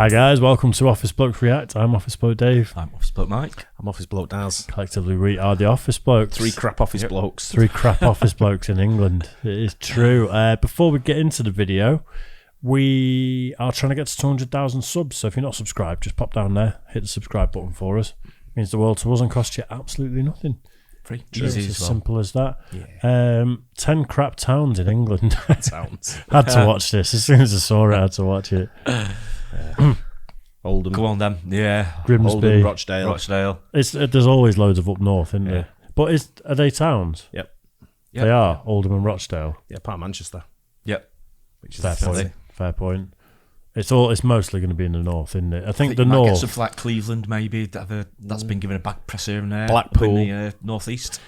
Hi guys, welcome to Office Blokes React. I'm Office Bloke Dave. I'm Office Bloke Mike. I'm Office Bloke Daz. Collectively we are the Office Blokes. Three crap office blokes. Three crap office blokes in England. It is true. Before we get into the video, we are trying to get to 200,000 subs. So if you're not subscribed, just pop down there, hit the subscribe button for us. It means the world to us and cost you absolutely nothing. Free. Easy as simple as that. Yeah. 10 crap towns in England. Towns. Had to watch this. As soon as I saw it, I had to watch it. Oldham. Go on then. Yeah. Grimsby. Oldham, Rochdale. Rochdale. There's always loads of up north, isn't there? But are they towns? Yep. They are, Oldham and Rochdale. Yeah, part of Manchester. Yep. Which is Fair silly. point. Fair point. It's mostly going to be in the north, isn't it? I think the you might north. get stuff like Cleveland, maybe. That's been given a bad press here and there. Blackpool. In the northeast.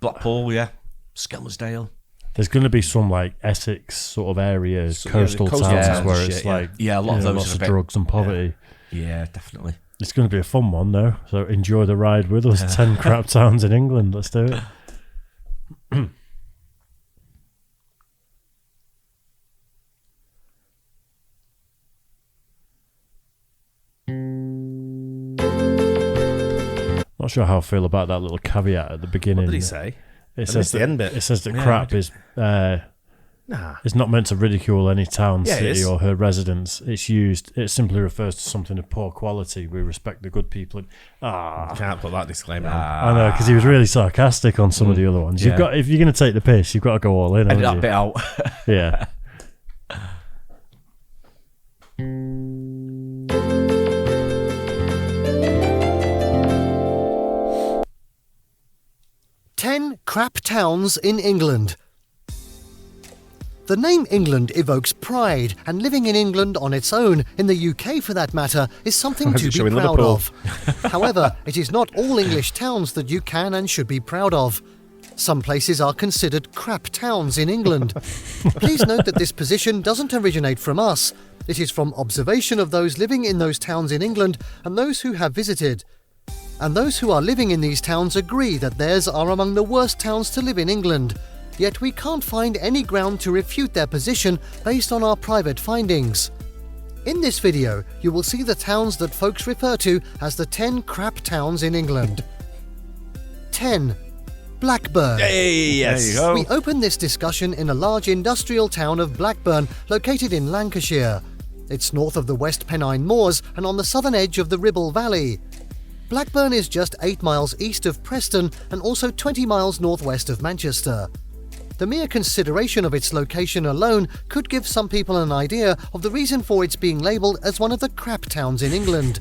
Blackpool, yeah. Skelmersdale. There's going to be some like Essex sort of areas, So, coastal the coastal towns towns where and it's shit, yeah. like Yeah, a lot of those lots are of a bit- drugs and poverty. Yeah, definitely. It's going to be a fun one though. So enjoy the ride with us. 10 crap towns in England. Let's do it. Not sure how I feel about that little caveat at the beginning. What did he say? It I says missed the end bit. It says that Yeah, crap I is Nah. it's not meant to ridicule any town, Yeah, it city, is. or her residents. It simply refers to something of poor quality. We respect the good people. Can't put that disclaimer on. I know, because he was really sarcastic on some of the other ones. You've Yeah. got, if you're going to take the piss, you've got to go all in. Edit haven't that you? bit out. Yeah. Ten crap towns in England. The name England evokes pride, and living in England on its own, in the UK for that matter, is something Why is to it be showing proud Liverpool? of. However, it is not all English towns that you can and should be proud of. Some places are considered crap towns in England. Please note that this position doesn't originate from us. It is from observation of those living in those towns in England and those who have visited. And those who are living in these towns agree that theirs are among the worst towns to live in England. Yet we can't find any ground to refute their position based on our private findings. In this video, you will see the towns that folks refer to as the 10 crap towns in England. 10. Blackburn. Hey, yes. There you go. We open this discussion in a large industrial town of Blackburn, located in Lancashire. It's north of the West Pennine Moors and on the southern edge of the Ribble Valley. Blackburn is just 8 miles east of Preston and also 20 miles northwest of Manchester. The mere consideration of its location alone could give some people an idea of the reason for its being labelled as one of the crap towns in England.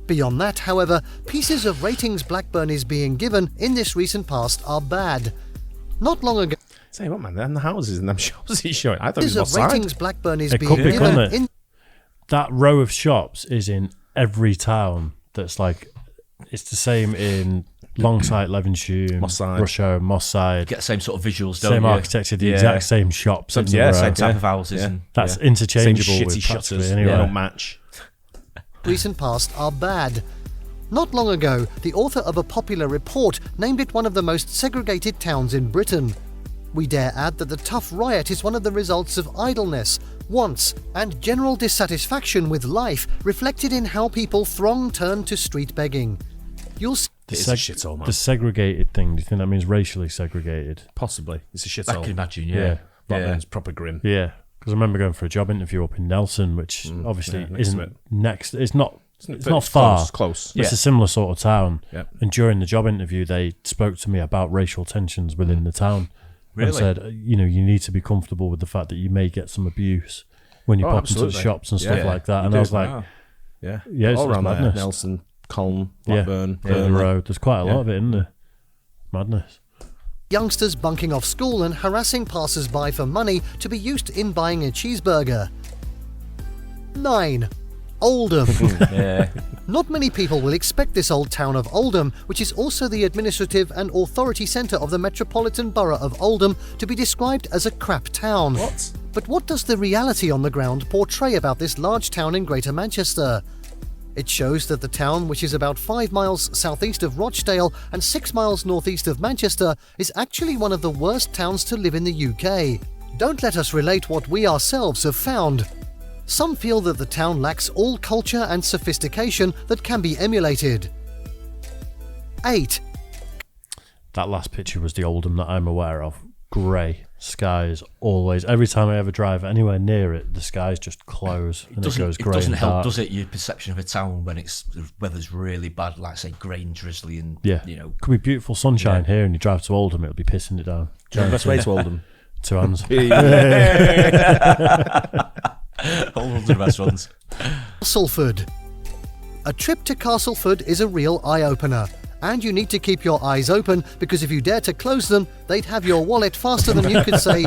Beyond that, however, pieces of ratings Blackburn is being given in this recent past are bad. Not long ago, Say what, man? And the houses and them shops he's showing. I thought it pieces was of offside. ratings Blackburn is It being could be, given couldn't it? in That row of shops is in every town that's like, it's the same in Longsight, Levenshulme, Moss Side. Russia, Moss Side. Get the same sort of visuals, don't Same you? architecture, the exact same shops. in the yeah, row. Same type Yeah. of houses. Yeah. And, That's Same interchangeable shitty with shutters. practically They anyway. don't match. recent past are bad. Not long ago, the author of a popular report named it one of the most segregated towns in Britain. We dare add that the tough riot is one of the results of idleness, wants, and general dissatisfaction with life reflected in how people turn to street begging. You'll see It's a shithole, man. The segregated thing, do you think that means racially segregated? Possibly. It's a I can shithole. imagine, Yeah. yeah. Blackburn's proper grim. Yeah, because I remember going for a job interview up in Nelson, which obviously yeah, next to isn't it. next. It's not It's not far. Close. Close. It's a similar sort of town. Yep. And during the job interview, they spoke to me about racial tensions within the town. Really? And said, you need to be comfortable with the fact that you may get some abuse when you Oh, pop into the absolutely. shops and stuff Yeah. like that. You And do. I was like, Wow. Yeah. yeah, it's all around there. madness. Nelson, Colne, Yeah, Blackburn, yeah, the Burnley. road. There's quite a lot Yeah. of it, isn't there? Madness. youngsters bunking off school and harassing passers-by for money to be used in buying a cheeseburger. 9. Oldham. Yeah. Not many people will expect this old town of Oldham, which is also the administrative and authority centre of the Metropolitan Borough of Oldham, to be described as a crap town. What? But what does the reality on the ground portray about this large town in Greater Manchester? It shows that the town, which is about 5 miles southeast of Rochdale and 6 miles northeast of Manchester, is actually one of the worst towns to live in the UK. Don't let us relate what we ourselves have found. some feel that the town lacks all culture and sophistication that can be emulated. 8. That last picture was the Oldham that I'm aware of. Grey skies always. Every time I ever drive anywhere near it, the skies just close and it goes grey. It doesn't and help, dark. does it? Your perception of a town when the weather's really bad, like say grey and drizzly, and could be beautiful sunshine here, and you drive to Oldham, it'll be pissing it down. Do you know the best way to Oldham? 2 hands. Oldham's the best ones. Castleford. A trip to Castleford is a real eye-opener, and you need to keep your eyes open because if you dare to close them, they'd have your wallet faster than you could say,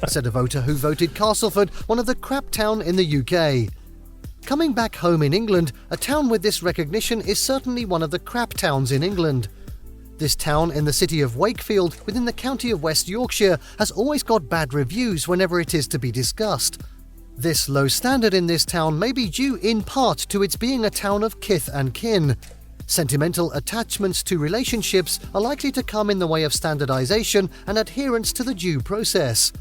said a voter who voted Castleford one of the crap town in the UK. Coming back home in England, a town with this recognition is certainly one of the crap towns in England. This town in the city of Wakefield within the county of West Yorkshire has always got bad reviews whenever it is to be discussed. This low standard in this town may be due in part to its being a town of kith and kin. Sentimental attachments to relationships are likely to come in the way of standardisation and adherence to the due process.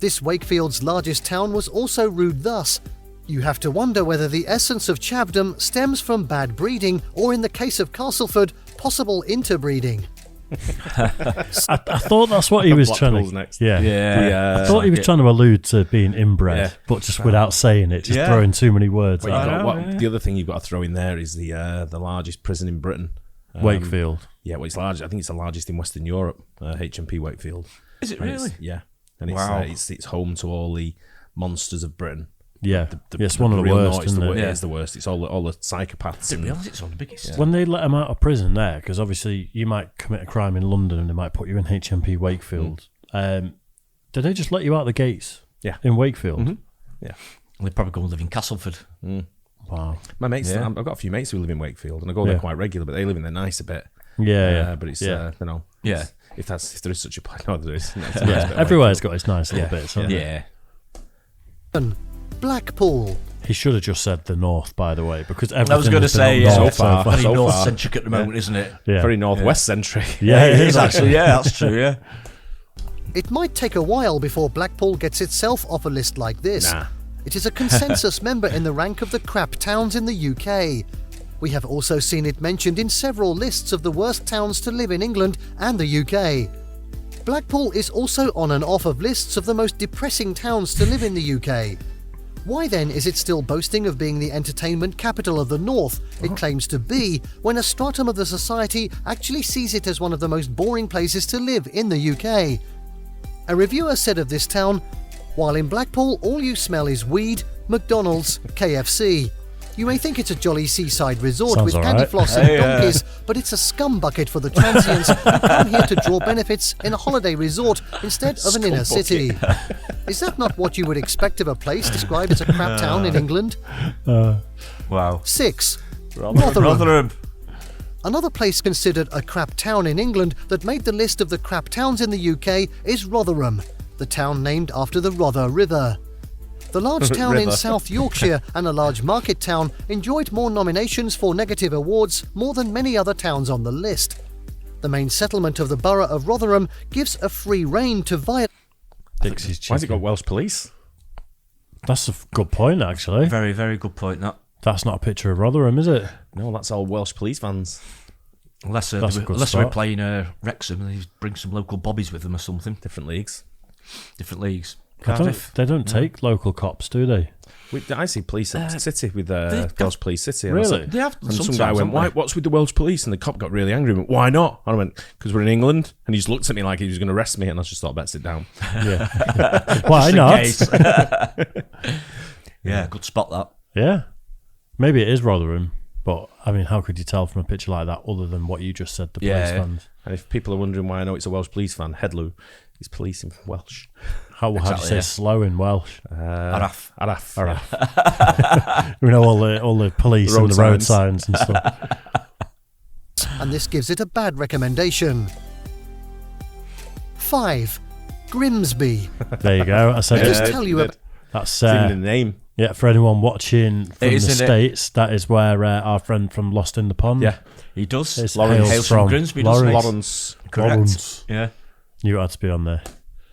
This Wakefield's largest town was also rude thus. You have to wonder whether the essence of chavdom stems from bad breeding or, in the case of Castleford, possible interbreeding. I thought that's what he was trying Blackpool's to. next. Yeah. I thought he was trying to allude to being inbred, but just without saying it, just throwing too many words. The other thing you've got to throw in there is the largest prison in Britain. Wakefield. Yeah, well, it's large. I think it's the largest in Western Europe. HMP Wakefield. Is it And really? yeah, and Wow. it's home to all the monsters of Britain. Yeah, it's one of the real worst, naught is isn't it? It is the worst. It's all the psychopaths. I didn't And, realise it's one of the biggest. When they let them out of prison there, because obviously you might commit a crime in London and they might put you in HMP Wakefield. Did they just let you out the gates? Yeah. In Wakefield? yeah, They'd probably go and live in Castleford. Wow. my mates. Yeah. I've got a few mates who live in Wakefield, and I go there quite regular, but they live in there nice a bit. Yeah. But it's Yeah. you know, Yeah. if there is such a place, no, there is. No, it's a nice Yeah. bit of Everywhere's got its nice little Yeah. bits. hasn't it? Yeah. Blackpool. He should have just said the north, by the way, because everything I was going to has been say, up so north far. far. Very So north far. centric at the moment, isn't it? Yeah. very northwest centric. Yeah, it is actually. Yeah, that's true. Yeah. It might take a while before Blackpool gets itself off a list like this. Nah. It is a consensus member in the rank of the crap towns in the UK. We have also seen it mentioned in several lists of the worst towns to live in England and the UK. Blackpool is also on and off of lists of the most depressing towns to live in the UK. Why then is it still boasting of being the entertainment capital of the North it claims to be, when a stratum of the society actually sees it as one of the most boring places to live in the UK? A reviewer said of this town, "While in Blackpool all you smell is weed, McDonald's, KFC. You may think it's a jolly seaside resort Sounds with all candy right. floss and donkeys, but it's a scum bucket for the transients who come here to draw benefits in a holiday resort instead of an inner city." Is that not what you would expect of a place described as a crap town in England? Wow. 6. Rotherham. Rotherham. Another place considered a crap town in England that made the list of the crap towns in the UK is Rotherham, the town named after the Rother River. The large town in River. South Yorkshire and a large market town enjoyed more nominations for negative awards more than many other towns on the list. The main settlement of the borough of Rotherham gives a free rein to violence. Dixie's Why's it got chicken. Welsh police? That's a good point, actually. Very, very good point. That. That's not a picture of Rotherham, is it? No, that's all Welsh police vans. Unless That's a good we're start. playing Wrexham and they bring some local bobbies with them or something. Different leagues. Different leagues. They Cardiff. don't take local cops, do they? I see police at City with Welsh Police City. And I Really? said- They have And some sometimes, guy went, haven't "Why? they? What's with the Welsh police?" And the cop got really angry. He went, "Why not?" And I went, "Because we're in England." And he just looked at me like he was going to arrest me. And I just thought, "Bet sit down." Yeah. Why Just in not? case. Yeah, good spot that. Yeah. Maybe it is Rotherham, but I mean, how could you tell from a picture like that other than what you just said, the police Yeah. fans? And if people are wondering why I know it's a Welsh police fan, Headloo is police in Welsh. How do you Exactly, say yeah. slow in Welsh? Araf. Araf. We know all the police Road and the road signs. signs and stuff. And this gives it a bad recommendation. 5. Grimsby. There you go. I said I just it. tell you That's It's even in the name. yeah. For anyone watching from It the is, isn't it? States, that is where our friend from Lost in the Pond. Yeah. He does. It's Lawrence hails hails from Grimsby, doesn't he? Lawrence. Correct. Lawrence. Yeah. You had to be on there.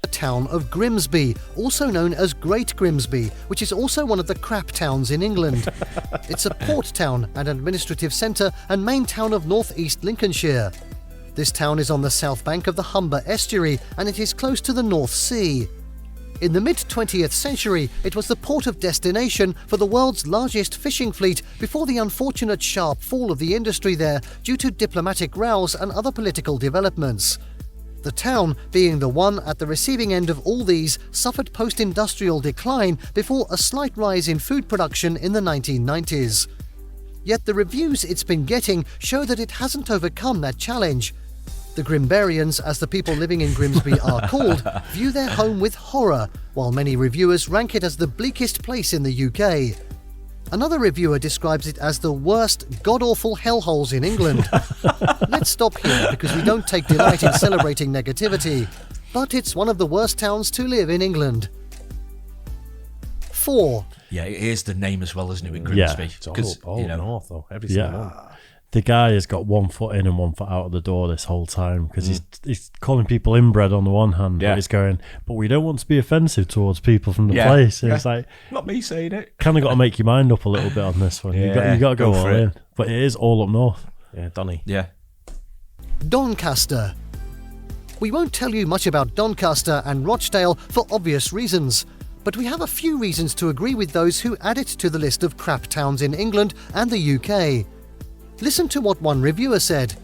the town of Grimsby, also known as Great Grimsby, which is also one of the crap towns in England. It's a port town and administrative centre and main town of northeast Lincolnshire. This town is on the south bank of the Humber estuary and it is close to the North Sea. In the mid-20th century, it was the port of destination for the world's largest fishing fleet before the unfortunate sharp fall of the industry there due to diplomatic rows and other political developments. The town, being the one at the receiving end of all these, suffered post-industrial decline before a slight rise in food production in the 1990s. Yet the reviews it's been getting show that it hasn't overcome that challenge. The Grimbarians, as the people living in Grimsby are called, view their home with horror, while many reviewers rank it as the bleakest place in the UK. Another reviewer describes it as the worst, god-awful hellholes in England. Let's stop here because we don't take delight in celebrating negativity, but it's one of the worst towns to live in England. 4. Yeah, it is the name as well, isn't it, with Grimsby? It's all north, though. Every single one. The guy has got 1 foot in and 1 foot out of the door this whole time because he's calling people inbred on the one hand, but he's going, but we don't want to be offensive towards people from the place. And it's like, not me saying it. Kind of got to make your mind up a little bit on this one. You got to go all in. But it is all up north. Yeah, Donny. Yeah. Doncaster. We won't tell you much about Doncaster and Rochdale for obvious reasons, but we have a few reasons to agree with those who add it to the list of crap towns in England and the UK. Listen to what one reviewer said.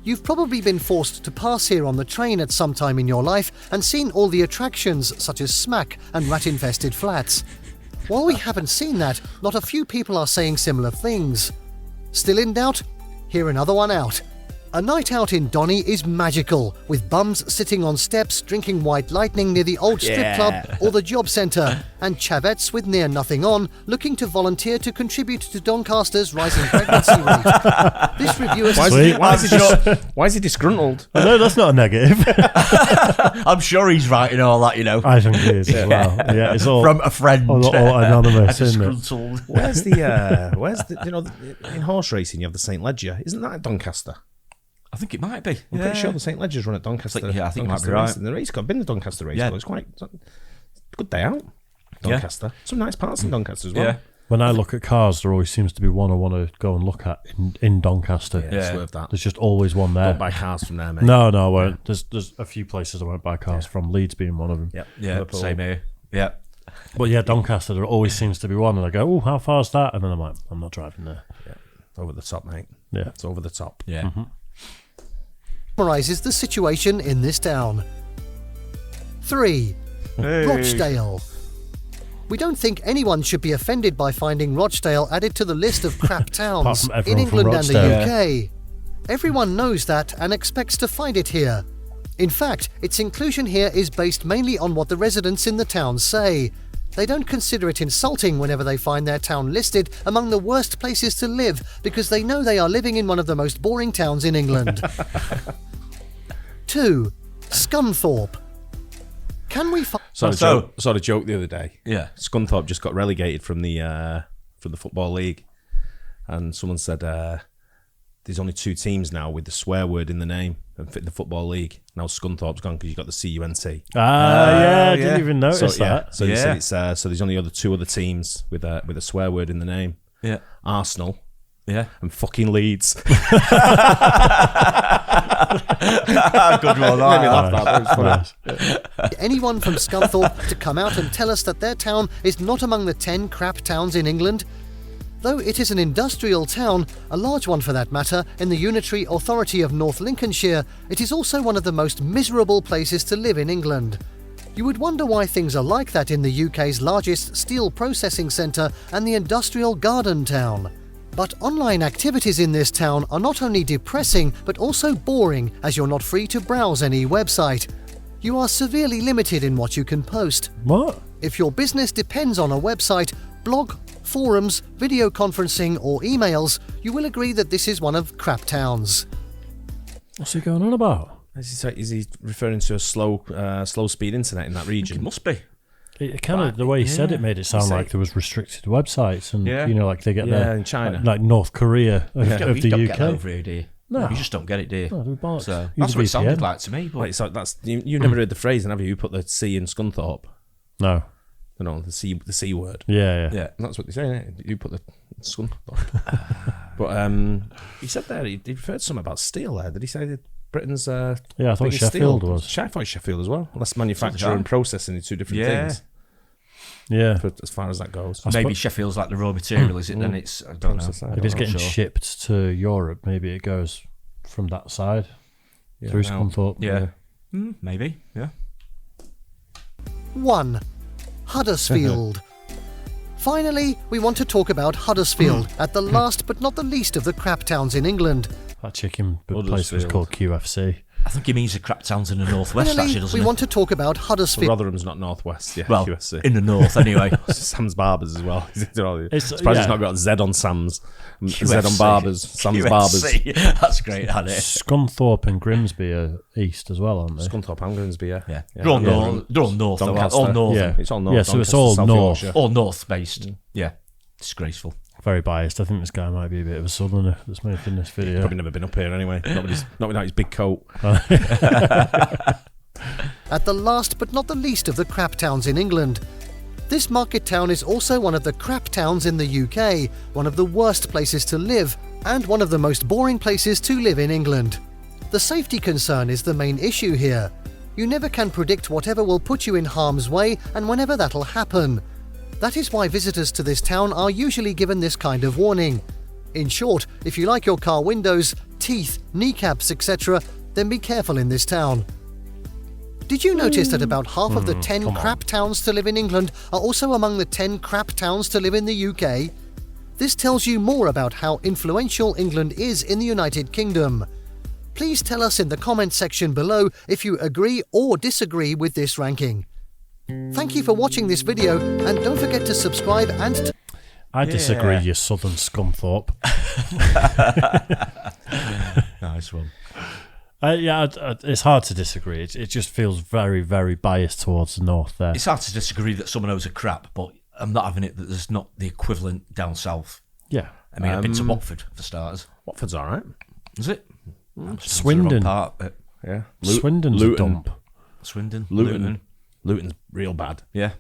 You've probably been forced to pass here on the train at some time in your life and seen all the attractions such as smack and rat-infested flats. While we haven't seen that, not a few people are saying similar things. Still in doubt? Hear another one out. A night out in Donny is magical, with bums sitting on steps drinking White Lightning near the old strip club or the job centre, and chavettes with near nothing on looking to volunteer to contribute to Doncaster's rising pregnancy rate. This reviewer Why is he disgruntled? I know that's not a negative. I'm sure he's writing all that, I think he is as well. Yeah, it's all from a friend. all anonymous, isn't it? Disgruntled. Where's the in horse racing you have the St Ledger? Isn't that at Doncaster? I think it might be. I'm pretty sure the St Ledger's run at Doncaster. I think you might be Doncaster right. Racing. The race got been the Doncaster race. Yeah. It's quite good day out. Doncaster. Some nice parts in Doncaster as well. Yeah. When I look at cars, there always seems to be one I want to go and look at in Doncaster. Yeah, it's worth that. There's just always one there. Don't buy cars from there, mate. No, I won't. There's a few places I won't buy cars from, Leeds being one of them. Yep. Yeah, Liverpool. same here. Yeah. But yeah, Doncaster, there always seems to be one, and I go, oh, how far's that? And then I'm like, I'm not driving there. Yeah. It's over the top, mate. Yeah. It's over the top. Yeah. Mm-hmm. summarizes the situation in this town. 3. Rochdale. We don't think anyone should be offended by finding Rochdale added to the list of crap towns from in everyone from England and the Rochdale. UK. Everyone knows that and expects to find it here. In fact, its inclusion here is based mainly on what the residents in the town say. They don't consider it insulting whenever they find their town listed among the worst places to live because they know they are living in one of the most boring towns in England. 2. Scunthorpe. Can we find... Saw a joke the other day. Yeah. Scunthorpe just got relegated from the Football League. And someone said there's only 2 teams now with the swear word in the name and fit the Football League. Now Scunthorpe's gone because you've got the CUNT. I didn't even notice that. So he said it's so there's only 2 other teams with a swear word in the name. Yeah. Arsenal. Yeah. And fucking Leeds. Good one. Made me laugh, that was funny. anyone from Scunthorpe to come out and tell us that their town is not among the 10 crap towns in England? Though it is an industrial town, a large one for that matter, in the Unitary Authority of North Lincolnshire, it is also one of the most miserable places to live in England. You would wonder why things are like that in the UK's largest steel processing centre and the industrial garden town. But online activities in this town are not only depressing but also boring, as you're not free to browse any website. You are severely limited in what you can post. What? If your business depends on a website, blog, forums, video conferencing or emails, you will agree that this is one of crap towns. What's he going on about? Is he referring to a slow speed internet in that region? It must be. It kind of, the way he said it made it sound like there was restricted websites and, Yeah. like they get their, in China. like North Korea of You the don't get that UK. over here, do you? No. You just don't get it, do you? No, they're bollocks. So Use that's a what it VPN. sounded like to me. But Wait, so that's you've never heard the phrase, and have you? You put the C in Scunthorpe. No. You know, the C word. Yeah. yeah, That's what they say. Innit? You put the Scunthorpe. But he said there he referred to something about steel. There did he say that Britain's Yeah, I thought biggest Sheffield steel? was. I thought Sheffield as well. Less manufacture right. and processing are two different Yeah. things. Yeah. For, as far as that goes. maybe Sheffield's like the raw material, is it? Then it's I don't know. Process side. If it's I'm not getting sure. shipped to Europe, maybe it goes from that side through now- Scunthorpe. Yeah, maybe. Yeah. 1. Huddersfield. Finally, we want to talk about Huddersfield, at the last but not the least of the crap towns in England. That chicken place was Huddersfield. called QFC. I think he means the crap towns in the northwest, Finally, actually, doesn't we he? want to talk about Well, Huddersfield. Rotherham's not northwest. Yeah, Well, QSC. in the north, anyway. Sam's Barbers as well. Surprised It's- it's yeah. not got Z on Sam's. Z on QFC. Barbers. Sam's Barbers. QFC. That's great, isn't it? Scunthorpe and Grimsby are east as well, aren't they? Scunthorpe and Grimsby, yeah. Yeah. They're all north. They're all north. Though, Doncaster. all north. Yeah. It's all north. Yeah, so it's Doncaster, all South north. Yorkshire. All north based. Yeah. Disgraceful. Very biased. I think this guy might be a bit of a southerner that's making this video. Probably never been up here anyway. Not without his big coat. At the last but not the least of the crap towns in England. This market town is also one of the crap towns in the UK, one of the worst places to live, and one of the most boring places to live in England. The safety concern is the main issue here. You never can predict whatever will put you in harm's way and whenever that'll happen. That is why visitors to this town are usually given this kind of warning. In short, if you like your car windows, teeth, kneecaps, etc., then be careful in this town. Did you notice that about half of the 10 crap towns to live in England are also among the 10 crap towns to live in the UK? This tells you more about how influential England is in the United Kingdom. Please tell us in the comment section below if you agree or disagree with this ranking. Thank you for watching this video, and don't forget to subscribe and I disagree, Yeah. you southern Scunthorpe. Nice one. It's hard to disagree. It just feels very, very biased towards the north there. It's hard to disagree that someone owes a crap, but I'm not having it that there's not the equivalent down south. Yeah. I mean, I've been to Watford, for starters. Watford's all right. Is it? Swindon. Yeah. Swindon's a dump. Swindon. Luton's real bad. Yeah.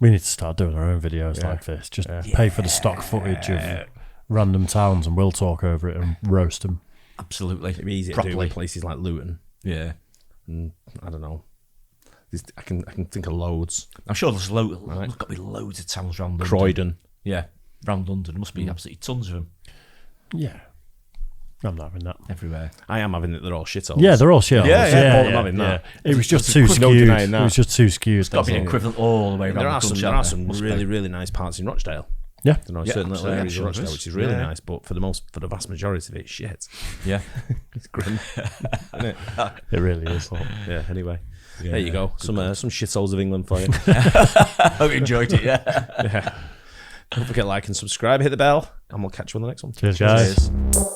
We need to start doing our own videos Yeah. like this. Just pay for the stock footage of random towns and we'll talk over it and roast them. Absolutely. It'd be easy to do Properly. in places like Luton. Yeah. And I don't know. I can think of loads. I'm sure there's there's got to be loads of towns around London. Croydon. Yeah. Around London. There must be absolutely tons of them Yeah. I'm not having that. everywhere. I am having it. They're all shitholes. Yeah, they're all shit. Yeah, yeah, I'm having that. It was just There's too no skewed. denying It that. was just too skewed. It's got to be that's an all. equivalent all the way around There the are some, country. there aren't are some Must really, be. really nice parts in Rochdale. Yeah. You know, Yeah, certain little absolutely, areas of sure Rochdale, is. which is really Yeah. nice, but for the vast majority of it, it's shit. Yeah. It's grim. Isn't it? It really is. Yeah, anyway. There you go. Some shitholes of England for you. Hope you enjoyed it, yeah. Yeah. Don't forget to like and subscribe, hit the bell, and we'll catch you on the next one. Cheers, guys. Cheers.